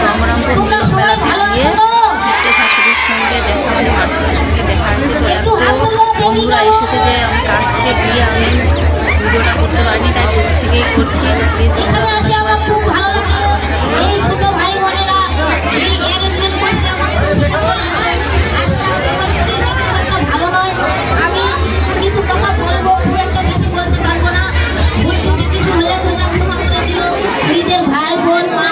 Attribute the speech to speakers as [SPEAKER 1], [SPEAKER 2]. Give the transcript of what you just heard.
[SPEAKER 1] গঙ্গারামপুর মিলন মেলাতে গিয়ে একটা শাশুড়ির সঙ্গে দেখা হয়, মাসির সঙ্গে দেখা হয়েছে। তো এত বন্ধুরা এসেছে যে আমি কাছ থেকে গিয়ে আমি ভিডিওটা করতে পারিনি, তাই দূর থেকেই করছি। তো প্লিজ
[SPEAKER 2] নিজের ভাই বোন মা